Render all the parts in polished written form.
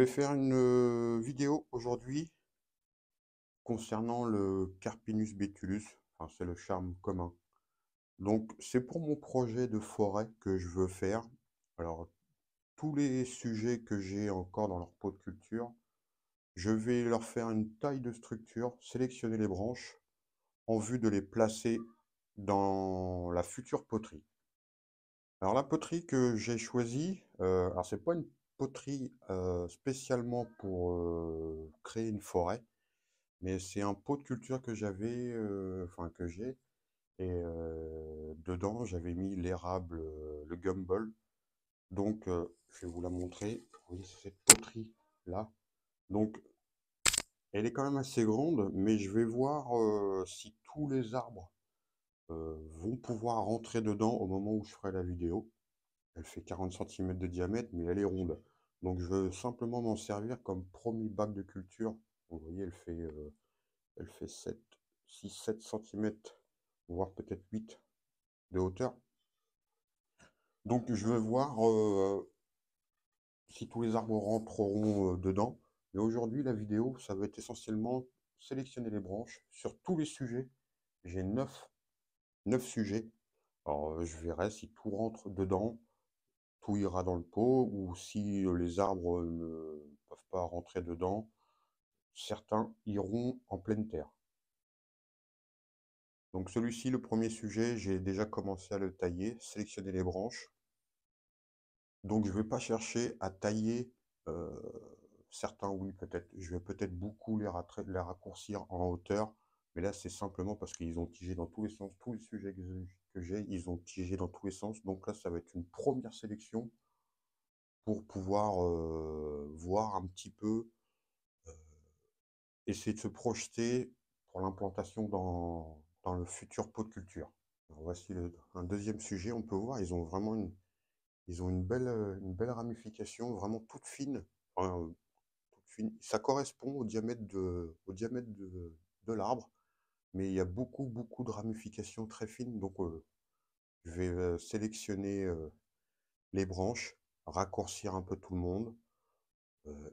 vais faire une vidéo aujourd'hui concernant le Carpinus betulus, enfin c'est le charme commun. Donc c'est pour mon projet de forêt que je veux faire. Alors tous les sujets que j'ai encore dans leur pot de culture, je vais leur faire une taille de structure, sélectionner les branches en vue de les placer dans la future poterie. Alors la poterie que j'ai choisie, alors c'est pas une poterie spécialement pour créer une forêt. Mais c'est un pot de culture que j'avais, enfin que j'ai, et dedans j'avais mis l'érable, le gumball. Donc je vais vous la montrer. Vous voyez, c'est cette poterie là. Donc elle est quand même assez grande, mais je vais voir si tous les arbres vont pouvoir rentrer dedans au moment où je ferai la vidéo. Elle fait 40 centimètres de diamètre, mais elle est ronde. Donc je veux simplement m'en servir comme premier bac de culture. Vous voyez, elle fait 7, 6, 7 centimètres, voire peut-être 8 de hauteur. Donc je vais voir si tous les arbres rentreront dedans. Mais aujourd'hui, la vidéo, ça va être essentiellement sélectionner les branches sur tous les sujets. J'ai 9 sujets. Alors je verrai si tout rentre dedans, tout ira dans le pot, ou si les arbres ne peuvent pas rentrer dedans, certains iront en pleine terre. Donc celui-ci, le premier sujet, j'ai déjà commencé à le tailler, sélectionner les branches. Donc je ne vais pas chercher à tailler, certains oui peut-être, je vais peut-être beaucoup les raccourcir en hauteur, mais là c'est simplement parce qu'ils ont tigé dans tous les sens, tous les sujets que j'ai, ils ont tigé dans tous les sens, donc là ça va être une première sélection pour pouvoir voir un petit peu, euh, essayer de se projeter pour l'implantation dans le futur pot de culture. Alors voici un deuxième sujet, on peut voir, ils ont une belle ramification, vraiment toute fine. Enfin, toute fine. Ça correspond au diamètre de l'arbre, mais il y a beaucoup de ramifications très fines. Donc, je vais sélectionner les branches, raccourcir un peu tout le monde,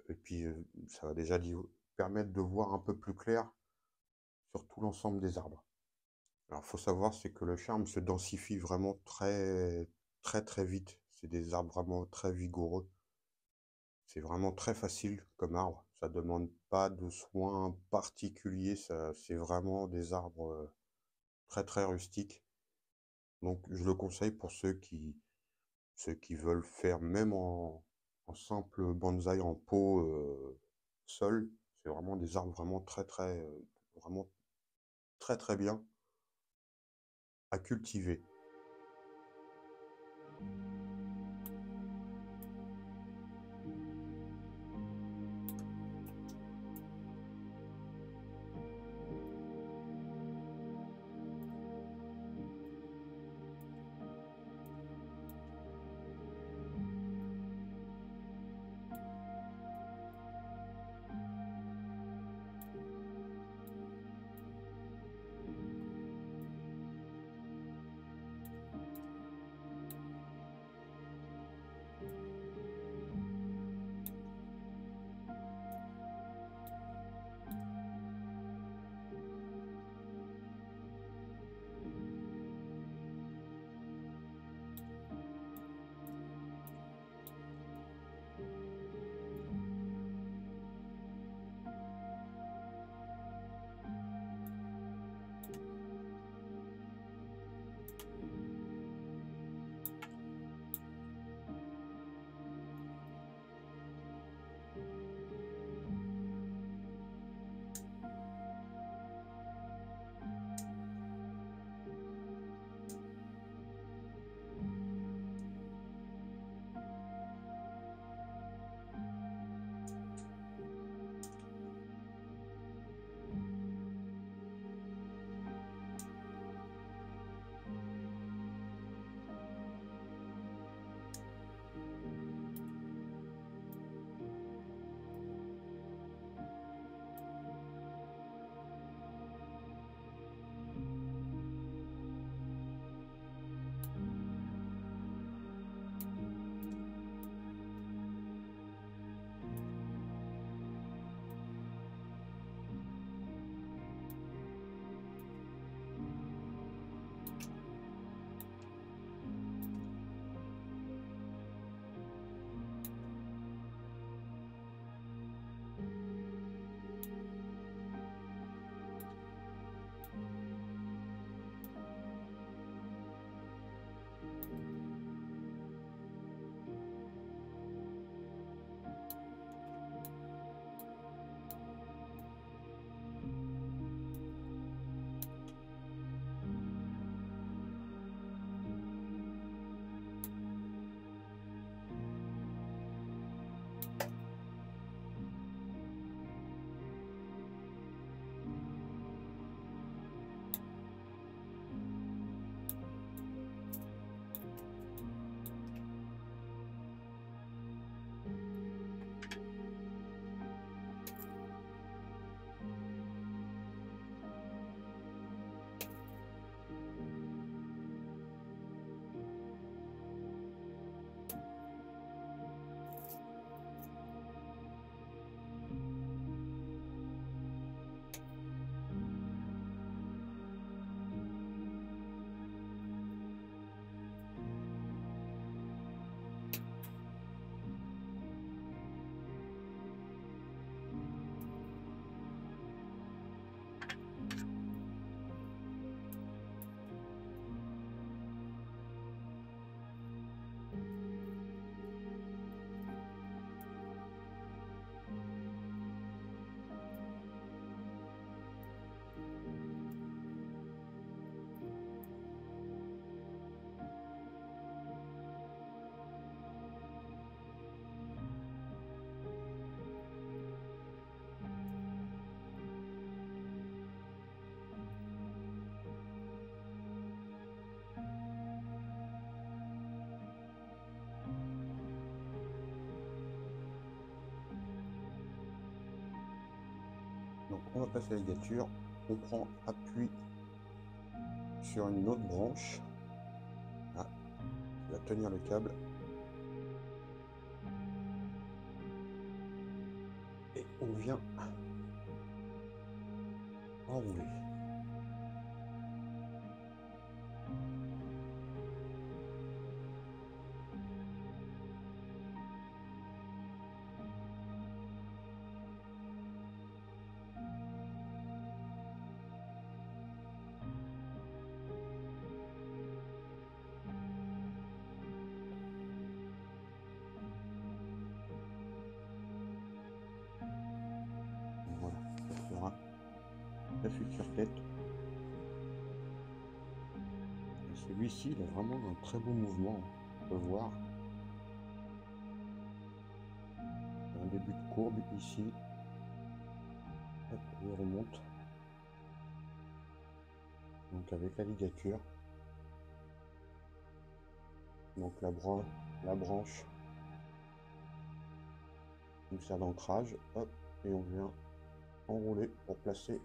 et puis ça va déjà permettre de voir un peu plus clair sur tout l'ensemble des arbres. Alors, il faut savoir, c'est que le charme se densifie vraiment très vite. C'est des arbres vraiment très vigoureux. C'est vraiment très facile comme arbre. Ça demande pas de soins particuliers. C'est vraiment des arbres très rustiques. Donc, je le conseille pour ceux qui veulent faire même en simple bonsaï en pot seul. C'est vraiment des arbres vraiment vraiment très bien à cultiver. On va passer la ligature, on prend appui sur une autre branche, là, qui va tenir le câble, et on vient enrouler. Voilà, ça fera la future tête. Celui-ci, il a vraiment un très beau mouvement, on peut voir. Un début de courbe ici. Hop, il remonte. Donc avec la ligature. Donc la branche nous sert d'ancrage. Hop, et on vient enrouler pour placer